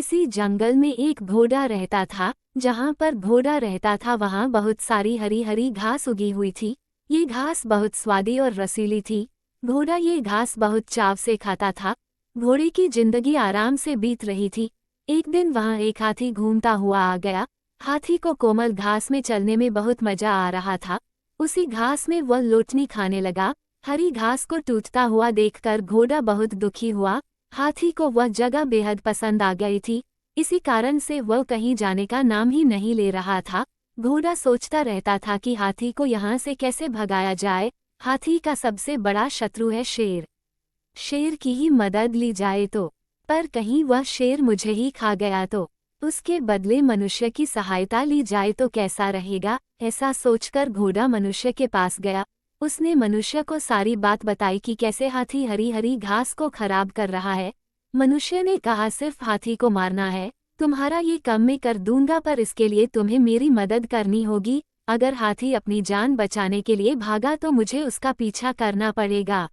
किसी जंगल में एक घोड़ा रहता था। जहाँ पर घोड़ा रहता था वहाँ बहुत सारी हरी हरी घास उगी हुई थी। ये घास बहुत स्वादी और रसीली थी। घोड़ा ये घास बहुत चाव से खाता था। घोड़े की जिंदगी आराम से बीत रही थी। एक दिन वहाँ एक हाथी घूमता हुआ आ गया। हाथी को कोमल घास में चलने में बहुत मजा आ रहा था। उसी घास में वह लोटनी खाने लगा। हरी घास को टूटता हुआ देखकर घोड़ा बहुत दुखी हुआ। हाथी को वह जगह बेहद पसंद आ गई थी। इसी कारण से वह कहीं जाने का नाम ही नहीं ले रहा था। घोड़ा सोचता रहता था कि हाथी को यहाँ से कैसे भगाया जाए। हाथी का सबसे बड़ा शत्रु है शेर। शेर की ही मदद ली जाए तो, पर कहीं वह शेर मुझे ही खा गया तो उसके बदले मनुष्य की सहायता ली जाए तो कैसा रहेगा। ऐसा सोचकर घोड़ा मनुष्य के पास गया। उसने मनुष्य को सारी बात बताई कि कैसे हाथी हरी हरी घास को खराब कर रहा है। मनुष्य ने कहा सिर्फ हाथी को मारना है, तुम्हारा ये काम मैं कर दूंगा, पर इसके लिए तुम्हें मेरी मदद करनी होगी। अगर हाथी अपनी जान बचाने के लिए भागा तो मुझे उसका पीछा करना पड़ेगा।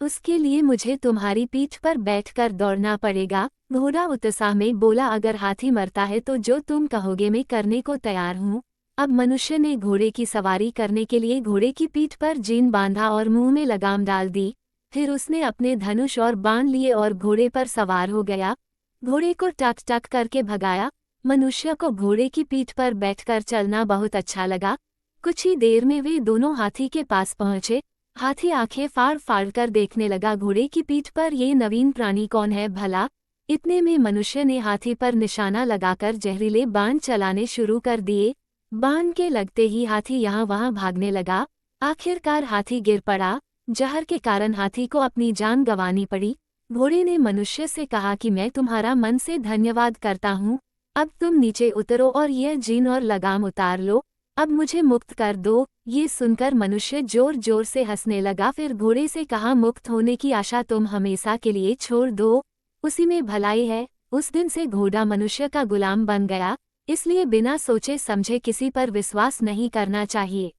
उसके लिए मुझे तुम्हारी पीठ पर बैठकर दौड़ना पड़ेगा। घोड़ा उत्साह में बोला, अगर हाथी मरता है तो जो तुम कहोगे मैं करने को तैयार हूँ। अब मनुष्य ने घोड़े की सवारी करने के लिए घोड़े की पीठ पर जीन बांधा और मुंह में लगाम डाल दी। फिर उसने अपने धनुष और बाण लिए और घोड़े पर सवार हो गया। घोड़े को टक टक करके भगाया। मनुष्य को घोड़े की पीठ पर बैठकर चलना बहुत अच्छा लगा। कुछ ही देर में वे दोनों हाथी के पास पहुंचे। हाथी आंखें फाड़ फाड़ कर देखने लगा, घोड़े की पीठ पर ये नवीन प्राणी कौन है भला। इतने में मनुष्य ने हाथी पर निशाना लगाकर जहरीले बाण चलाने शुरू कर दिए। बाण के लगते ही हाथी यहाँ वहाँ भागने लगा। आखिरकार हाथी गिर पड़ा। जहर के कारण हाथी को अपनी जान गंवानी पड़ी। घोड़े ने मनुष्य से कहा कि मैं तुम्हारा मन से धन्यवाद करता हूँ। अब तुम नीचे उतरो और यह जीन और लगाम उतार लो। अब मुझे मुक्त कर दो। ये सुनकर मनुष्य जोर जोर से हंसने लगा। फिर घोड़े से कहा, मुक्त होने की आशा तुम हमेशा के लिए छोड़ दो, उसी में भलाई है। उस दिन से घोड़ा मनुष्य का गुलाम बन गया। इसलिए बिना सोचे समझे किसी पर विश्वास नहीं करना चाहिए।